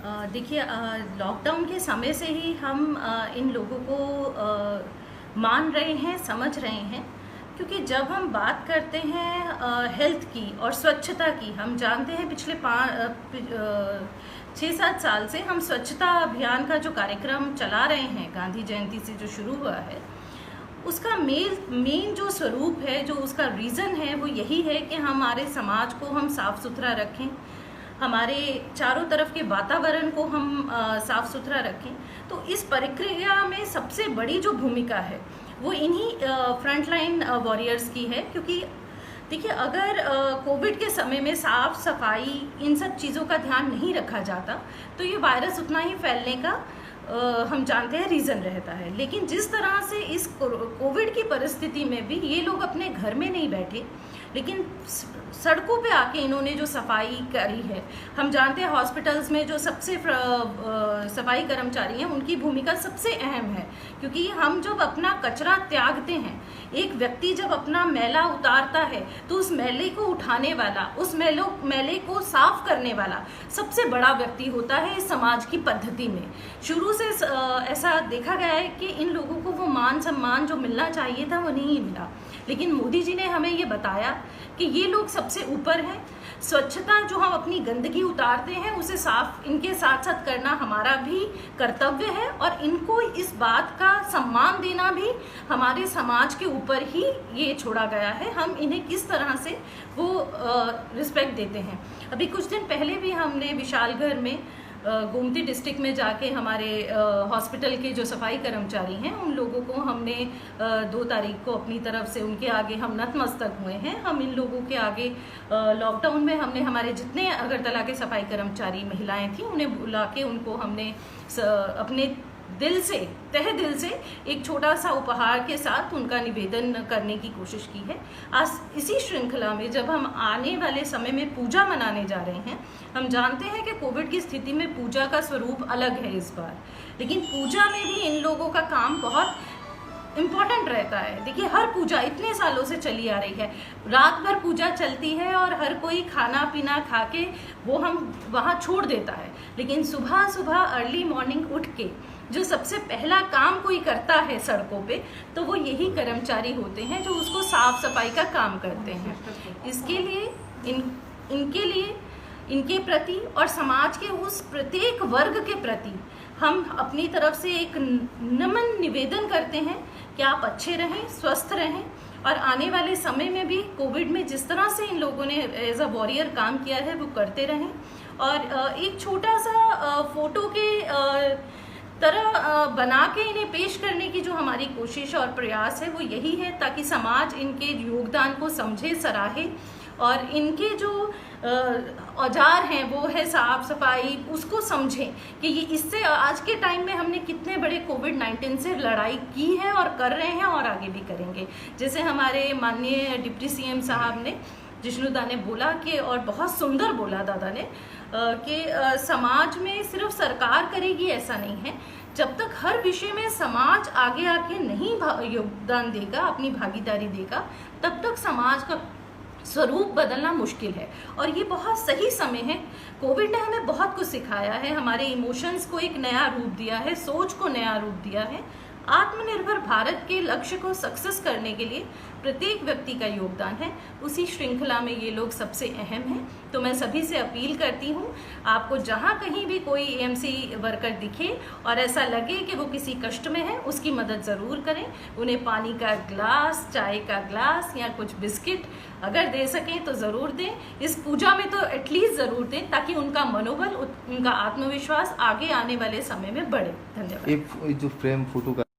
देखिए, लॉकडाउन के समय से ही हम इन लोगों को मान रहे हैं, समझ रहे हैं, क्योंकि जब हम बात करते हैं हेल्थ की और स्वच्छता की, हम जानते हैं पिछले 6-7 साल से हम स्वच्छता अभियान का जो कार्यक्रम चला रहे हैं, गांधी जयंती से जो शुरू हुआ है, उसका मेन जो स्वरूप है, जो उसका रीज़न है, वो यही है कि हमारे समाज को हम साफ सुथरा रखें, हमारे चारों तरफ के वातावरण को हम साफ सुथरा रखें। तो इस प्रक्रिया में सबसे बड़ी जो भूमिका है वो इन्हीं फ्रंटलाइन वॉरियर्स की है, क्योंकि देखिए, अगर कोविड के समय में साफ सफाई इन सब चीज़ों का ध्यान नहीं रखा जाता तो ये वायरस उतना ही फैलने का हम जानते हैं रीज़न रहता है। लेकिन जिस तरह से इस कोविड की परिस्थिति में भी ये लोग अपने घर में नहीं बैठे, लेकिन सड़कों पे आके इन्होंने जो सफाई करी है, हम जानते हैं हॉस्पिटल्स में जो सबसे सफाई कर्मचारी हैं उनकी भूमिका सबसे अहम है, क्योंकि हम जब अपना कचरा त्यागते हैं, एक व्यक्ति जब अपना मैला उतारता है तो उस मैले को उठाने वाला, उस मैले को साफ करने वाला सबसे बड़ा व्यक्ति होता है इस समाज की पद्धति में। शुरू से ऐसा देखा गया है कि इन लोगों को वो मान सम्मान जो मिलना चाहिए था वो नहीं मिला, लेकिन मोदी जी ने हमें ये बताया कि ये लोग सबसे ऊपर हैं। स्वच्छता जो हम अपनी गंदगी उतारते हैं उसे साफ इनके साथ साथ करना हमारा भी कर्तव्य है, और इनको इस बात का सम्मान देना भी हमारे समाज के ऊपर ही ये छोड़ा गया है। हम इन्हें किस तरह से वो रिस्पेक्ट देते हैं। अभी कुछ दिन पहले भी हमने विशालगढ़ में गोमती डिस्ट्रिक्ट में जाके हमारे हॉस्पिटल के जो सफाई कर्मचारी हैं उन लोगों को हमने 2 तारीख को अपनी तरफ से उनके आगे हम नतमस्तक हुए हैं। हम इन लोगों के आगे लॉकडाउन में हमने हमारे जितने अगरतला के सफाई कर्मचारी महिलाएं थी उन्हें बुला के उनको हमने अपने दिल से, तहे दिल से एक छोटा सा उपहार के साथ उनका निवेदन करने की कोशिश की है। आज इसी श्रृंखला में जब हम आने वाले समय में पूजा मनाने जा रहे हैं, हम जानते हैं कि कोविड की स्थिति में पूजा का स्वरूप अलग है इस बार, लेकिन पूजा में भी इन लोगों का काम बहुत इम्पॉर्टेंट रहता है। देखिए, हर पूजा इतने सालों से चली आ रही है, रात भर पूजा चलती है और हर कोई खाना पीना खा के वो हम वहाँ छोड़ देता है, लेकिन सुबह सुबह अर्ली मॉर्निंग उठ के जो सबसे पहला काम कोई करता है सड़कों पे, तो वो यही कर्मचारी होते हैं जो उसको साफ सफाई का काम करते हैं। इसके लिए इनके लिए, इनके प्रति और समाज के उस प्रत्येक वर्ग के प्रति हम अपनी तरफ से एक नमन निवेदन करते हैं कि आप अच्छे रहें, स्वस्थ रहें, और आने वाले समय में भी कोविड में जिस तरह से इन लोगों ने एज अ वॉरियर काम किया है वो करते रहें। और एक छोटा सा फोटो के तरह बना के इन्हें पेश करने की जो हमारी कोशिश और प्रयास है वो यही है, ताकि समाज इनके योगदान को समझे, सराहे, और इनके जो औजार हैं वो है साफ सफाई, उसको समझें कि ये इससे आज के टाइम में हमने कितने बड़े कोविड-19 से लड़ाई की है और कर रहे हैं और आगे भी करेंगे। जैसे हमारे माननीय डिप्टी सीएम साहब ने, जिष्णुदा ने बोला कि, और बहुत सुंदर बोला दादा ने, कि समाज में सिर्फ सरकार करेगी ऐसा नहीं है। जब तक हर विषय में समाज आगे आके नहीं योगदान देगा, अपनी भागीदारी देगा, तब तक समाज का स्वरूप बदलना मुश्किल है। और ये बहुत सही समय है। कोविड ने हमें बहुत कुछ सिखाया है, हमारे इमोशंस को एक नया रूप दिया है, सोच को नया रूप दिया है। आत्मनिर्भर भारत के लक्ष्य को सक्सेस करने के लिए प्रत्येक व्यक्ति का योगदान है। उसी श्रृंखला में ये लोग सबसे अहम हैं। तो मैं सभी से अपील करती हूँ, आपको जहाँ कहीं भी कोई एएमसी वर्कर दिखे और ऐसा लगे कि वो किसी कष्ट में है, उसकी मदद ज़रूर करें। उन्हें पानी का ग्लास, चाय का ग्लास या कुछ बिस्किट अगर दे सकें तो ज़रूर दें। इस पूजा में तो एटलीस्ट ज़रूर दें, ताकि उनका मनोबल, उनका आत्मविश्वास आगे आने वाले समय में बढ़े। धन्यवाद। एक जो फ्रेम फोटो का